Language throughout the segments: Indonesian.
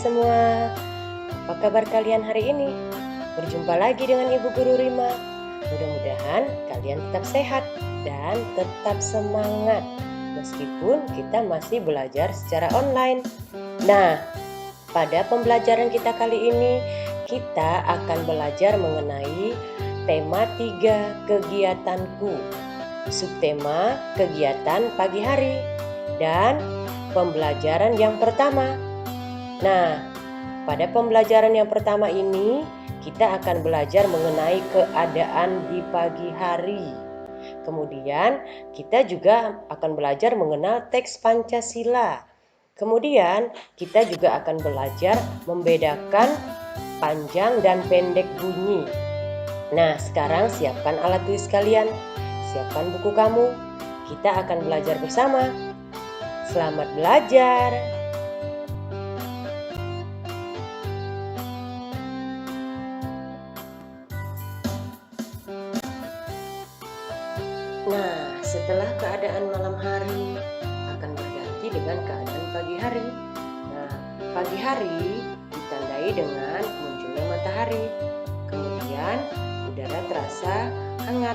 semua, apa kabar kalian hari ini? Berjumpa lagi dengan Ibu Guru Rima. Mudah-mudahan kalian tetap sehat dan tetap semangat meskipun kita masih belajar secara online. Nah, pada pembelajaran kita kali ini kita akan belajar mengenai tema 3 kegiatanku. Subtema kegiatan pagi hari dan pembelajaran yang pertama. Nah, pada pembelajaran yang pertama ini kita akan belajar mengenai keadaan di pagi hari. Kemudian kita juga akan belajar mengenal teks Pancasila. Kemudian kita juga akan belajar membedakan panjang dan pendek bunyi. Nah, sekarang siapkan alat tulis kalian, siapkan buku kamu. Kita akan belajar bersama. Selamat belajar. Nah, setelah keadaan malam hari akan berganti dengan keadaan pagi hari. Nah, pagi hari ditandai dengan munculnya matahari. Kemudian udara terasa hangat.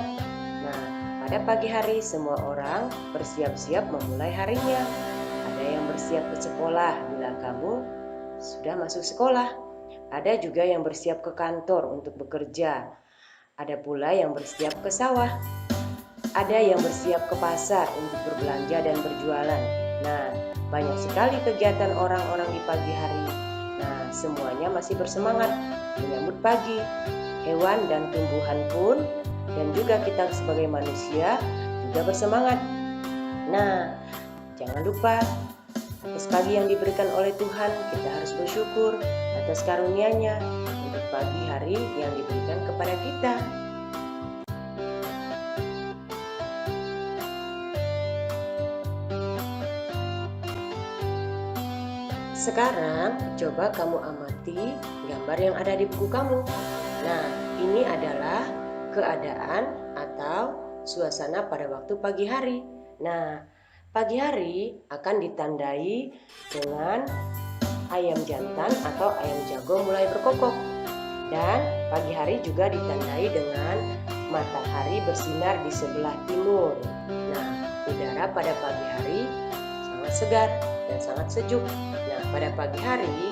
Nah, pada pagi hari semua orang bersiap-siap memulai harinya. Ada yang bersiap ke sekolah bila kamu sudah masuk sekolah. Ada juga yang bersiap ke kantor untuk bekerja. Ada pula yang bersiap ke sawah. Ada yang bersiap ke pasar untuk berbelanja dan berjualan. Nah, banyak sekali kegiatan orang-orang di pagi hari. Nah, semuanya masih bersemangat menyambut pagi. Hewan dan tumbuhan pun dan juga kita sebagai manusia juga bersemangat. Nah, jangan lupa atas pagi yang diberikan oleh Tuhan, kita harus bersyukur atas karunia-Nya untuk pagi hari yang diberikan kepada kita. Sekarang coba kamu amati gambar yang ada di buku kamu. Nah, ini adalah keadaan atau suasana pada waktu pagi hari. Nah, pagi hari akan ditandai dengan ayam jantan atau ayam jago mulai berkokok. Dan pagi hari juga ditandai dengan matahari bersinar di sebelah timur. Nah, udara pada pagi hari sangat segar dan sangat sejuk. Nah, pada pagi hari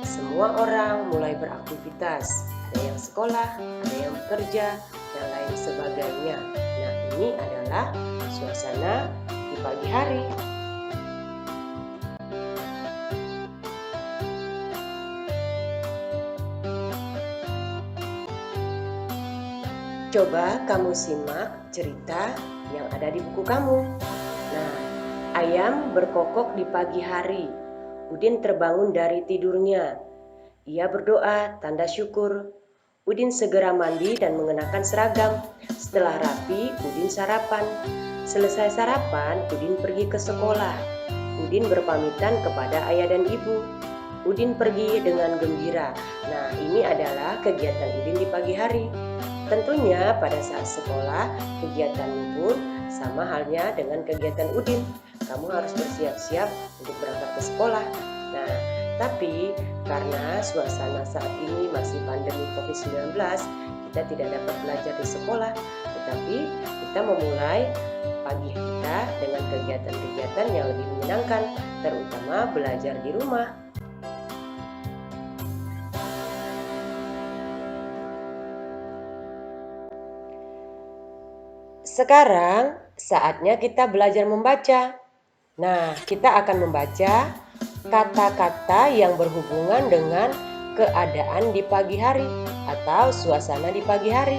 semua orang mulai beraktivitas. Ada yang sekolah, ada yang bekerja, dan lain sebagainya. Nah, ini adalah suasana di pagi hari. Coba kamu simak cerita yang ada di buku kamu. Nah, ayam berkokok di pagi hari. Udin terbangun dari tidurnya. Ia berdoa tanda syukur. Udin segera mandi dan mengenakan seragam. Setelah rapi, Udin sarapan. Selesai sarapan, Udin pergi ke sekolah. Udin berpamitan kepada ayah dan ibu. Udin pergi dengan gembira. Nah, ini adalah kegiatan Udin di pagi hari. Tentunya pada saat sekolah, kegiatan pun sama halnya dengan kegiatan Udin. Kamu harus bersiap-siap untuk berangkat ke sekolah. Nah, tapi karena suasana saat ini masih pandemi COVID-19, kita tidak dapat belajar di sekolah, tetapi kita memulai pagi kita dengan kegiatan-kegiatan yang lebih menyenangkan, terutama belajar di rumah. Sekarang saatnya kita belajar membaca. Nah, kita akan membaca kata-kata yang berhubungan dengan keadaan di pagi hari atau suasana di pagi hari.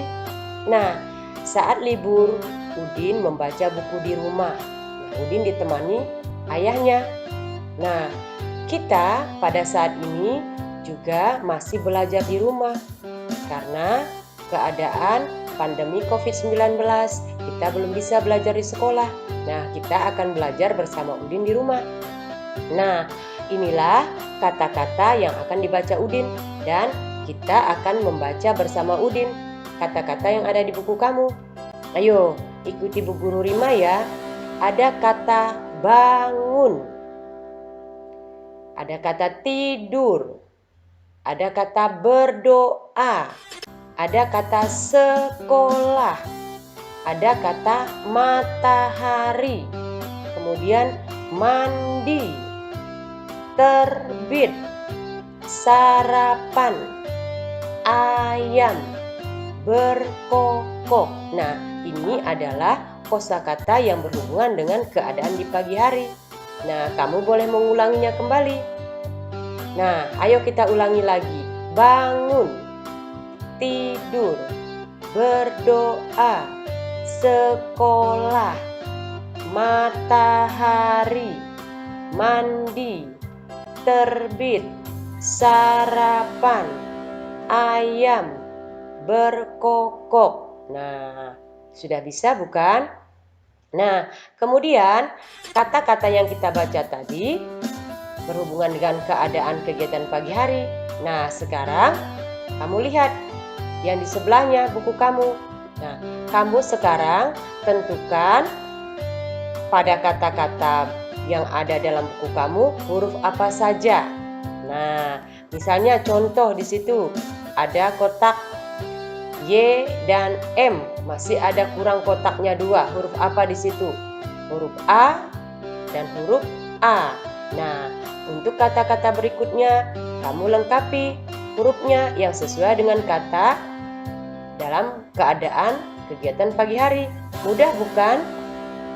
Nah, saat libur, Udin membaca buku di rumah. Nah, Udin ditemani ayahnya. Nah, kita pada saat ini juga masih belajar di rumah karena keadaan pandemi COVID-19, kita belum bisa belajar di sekolah. Nah, kita akan belajar bersama Udin di rumah. Nah, inilah kata-kata yang akan dibaca Udin dan kita akan membaca bersama Udin kata-kata yang ada di buku kamu. Ayo, ikuti Bu Guru Rima ya. Ada kata bangun. ada kata tidur, ada kata berdoa, ada kata sekolah, ada kata matahari, kemudian mandi, terbit, sarapan, ayam, berkokok. Nah, ini adalah kosakata yang berhubungan dengan keadaan di pagi hari. Nah, kamu boleh mengulanginya kembali. Nah, ayo kita ulangi lagi. Bangun, tidur, berdoa, sekolah, matahari, mandi, terbit, sarapan, ayam, berkokok. Nah, sudah bisa bukan? Nah, kemudian kata-kata yang kita baca tadi berhubungan dengan keadaan kegiatan pagi hari. Nah, sekarang kamu lihat yang di sebelahnya buku kamu. Nah, kamu sekarang tentukan pada kata-kata yang ada dalam buku kamu huruf apa saja. Nah, misalnya contoh di situ ada kotak Y dan M, masih ada kurang kotaknya 2. Huruf apa di situ? Huruf A dan huruf A. Nah, untuk kata-kata berikutnya kamu lengkapi hurufnya yang sesuai dengan kata dalam keadaan kegiatan pagi hari. Mudah bukan?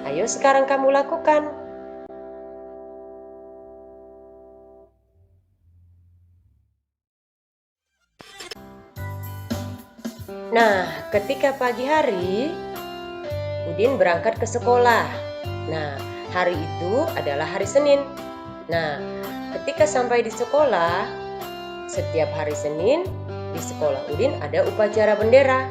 Ayo sekarang kamu lakukan. Nah, ketika pagi hari, Udin berangkat ke sekolah. Nah, hari itu adalah hari Senin. Nah, ketika sampai di sekolah, setiap hari Senin di sekolah Udin ada upacara bendera.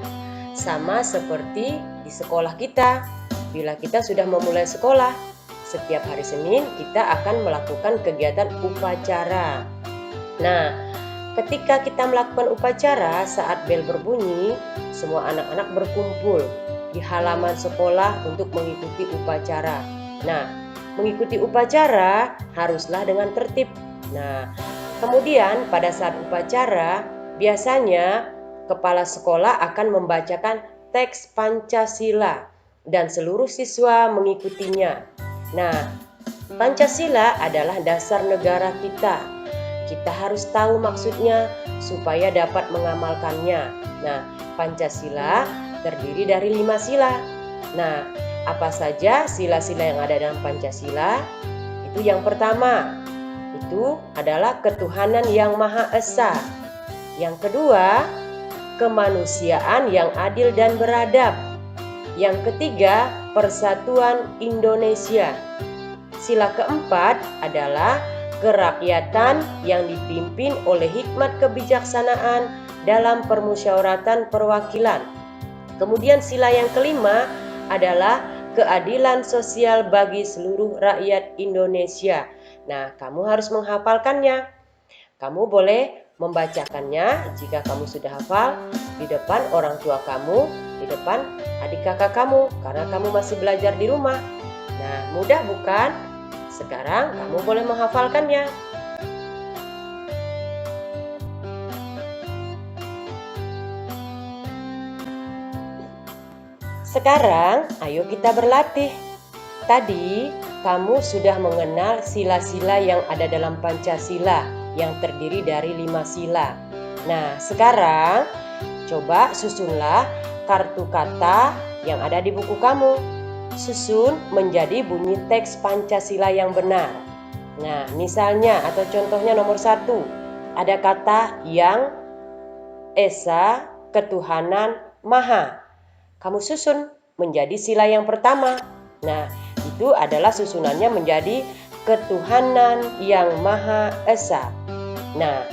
Sama seperti di sekolah kita. Bila kita sudah memulai sekolah, setiap hari Senin kita akan melakukan kegiatan upacara. Nah, ketika kita melakukan upacara, saat bel berbunyi, semua anak-anak berkumpul di halaman sekolah untuk mengikuti upacara. Nah, mengikuti upacara haruslah dengan tertib. Nah, kemudian pada saat upacara, biasanya kepala sekolah akan membacakan teks Pancasila dan seluruh siswa mengikutinya. Nah, Pancasila adalah dasar negara kita. Kita harus tahu maksudnya supaya dapat mengamalkannya. Nah, Pancasila terdiri dari 5 sila. Nah, apa saja sila-sila yang ada dalam Pancasila? Itu yang pertama, itu adalah ketuhanan yang Maha Esa. Yang kedua, kemanusiaan yang adil dan beradab. Yang ketiga, persatuan Indonesia. Sila keempat adalah kerakyatan yang dipimpin oleh hikmat kebijaksanaan dalam permusyawaratan perwakilan. Kemudian sila yang kelima adalah keadilan sosial bagi seluruh rakyat Indonesia. Nah, kamu harus menghafalkannya. Kamu boleh membacakannya jika kamu sudah hafal di depan orang tua kamu, di depan adik kakak kamu, karena kamu masih belajar di rumah. Nah, mudah bukan? Sekarang kamu boleh menghafalkannya. Sekarang ayo kita berlatih. Tadi kamu sudah mengenal sila-sila yang ada dalam Pancasila yang terdiri dari 5 sila. Nah, sekarang coba susunlah kartu kata yang ada di buku kamu. Susun menjadi bunyi teks Pancasila yang benar. Nah, misalnya atau contohnya nomor 1, ada kata yang, esa, ketuhanan, maha. Kamu susun menjadi sila yang pertama. Nah, itu adalah susunannya menjadi ketuhanan yang Maha Esa. Nah,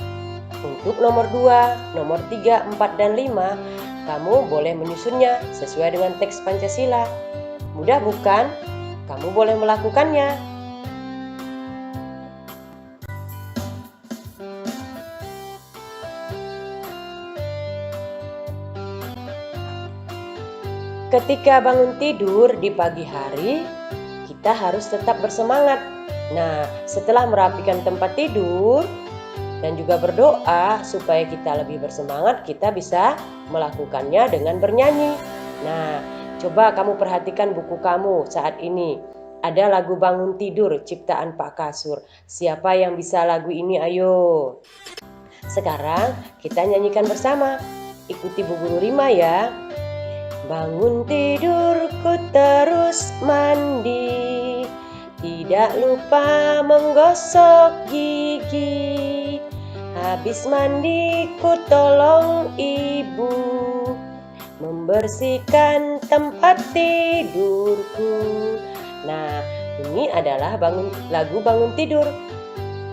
untuk nomor 2, nomor 3, 4, dan 5, kamu boleh menyusunnya sesuai dengan teks Pancasila. Mudah bukan? Kamu boleh melakukannya. Ketika bangun tidur di pagi hari, kita harus tetap bersemangat Nah, setelah merapikan tempat tidur dan juga berdoa supaya kita lebih bersemangat, kita bisa melakukannya dengan bernyanyi. Nah, coba kamu perhatikan buku kamu saat ini. Ada lagu Bangun Tidur ciptaan Pak Kasur. Siapa yang bisa lagu ini? Ayo. Sekarang kita nyanyikan bersama. Ikuti Bu Guru Rima ya. Bangun tidurku terus mandi, tidak lupa menggosok gigi. Habis mandi ku tolong ibu membersihkan tempat tidurku. Nah, ini adalah lagu bangun tidur.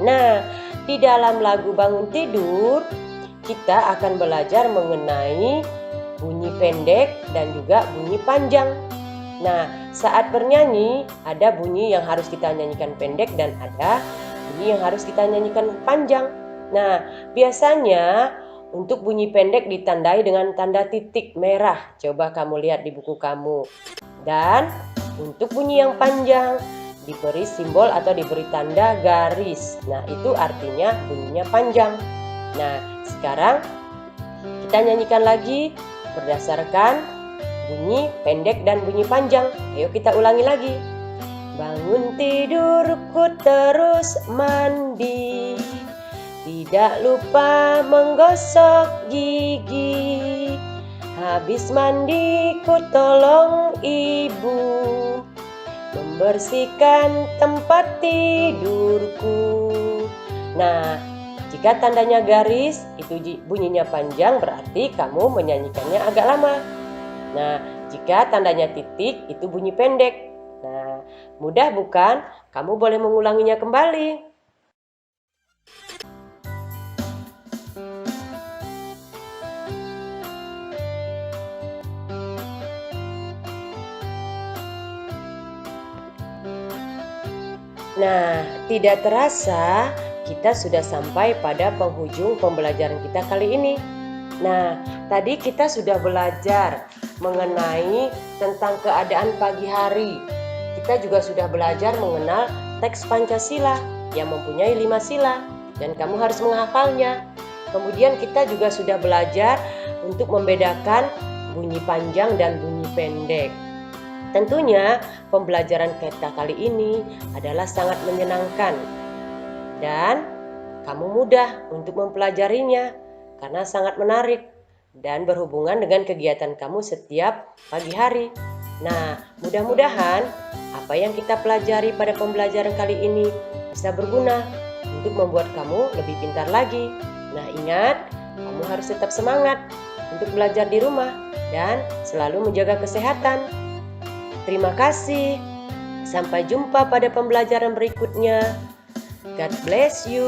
Nah, di dalam lagu bangun tidur kita akan belajar mengenai bunyi pendek dan juga bunyi panjang. Nah, saat bernyanyi ada bunyi yang harus kita nyanyikan pendek dan ada bunyi yang harus kita nyanyikan panjang. Nah, biasanya untuk bunyi pendek ditandai dengan tanda titik merah. Coba kamu lihat di buku kamu. Dan untuk bunyi yang panjang diberi simbol atau diberi tanda garis. Nah, itu artinya bunyinya panjang. Nah, sekarang kita nyanyikan lagi berdasarkan bunyi pendek dan bunyi panjang. Ayo kita ulangi lagi. Bangun tidurku terus mandi, tidak lupa menggosok gigi. Habis mandi ku tolong ibu membersihkan tempat tidurku. Nah, jika tandanya garis, itu bunyinya panjang, berarti kamu menyanyikannya agak lama. Nah, jika tandanya titik, itu bunyi pendek. Nah, mudah bukan? Kamu boleh mengulanginya kembali. Nah, tidak terasa kita sudah sampai pada penghujung pembelajaran kita kali ini. Nah, tadi kita sudah belajar mengenai tentang keadaan pagi hari. Kita juga sudah belajar mengenal teks Pancasila yang mempunyai 5 sila dan kamu harus menghafalnya. Kemudian kita juga sudah belajar untuk membedakan bunyi panjang dan bunyi pendek. Tentunya pembelajaran kita kali ini adalah sangat menyenangkan dan kamu mudah untuk mempelajarinya karena sangat menarik dan berhubungan dengan kegiatan kamu setiap pagi hari. Nah, mudah-mudahan apa yang kita pelajari pada pembelajaran kali ini bisa berguna untuk membuat kamu lebih pintar lagi. Nah, ingat, kamu harus tetap semangat untuk belajar di rumah dan selalu menjaga kesehatan. Terima kasih. Sampai jumpa pada pembelajaran berikutnya. God bless you.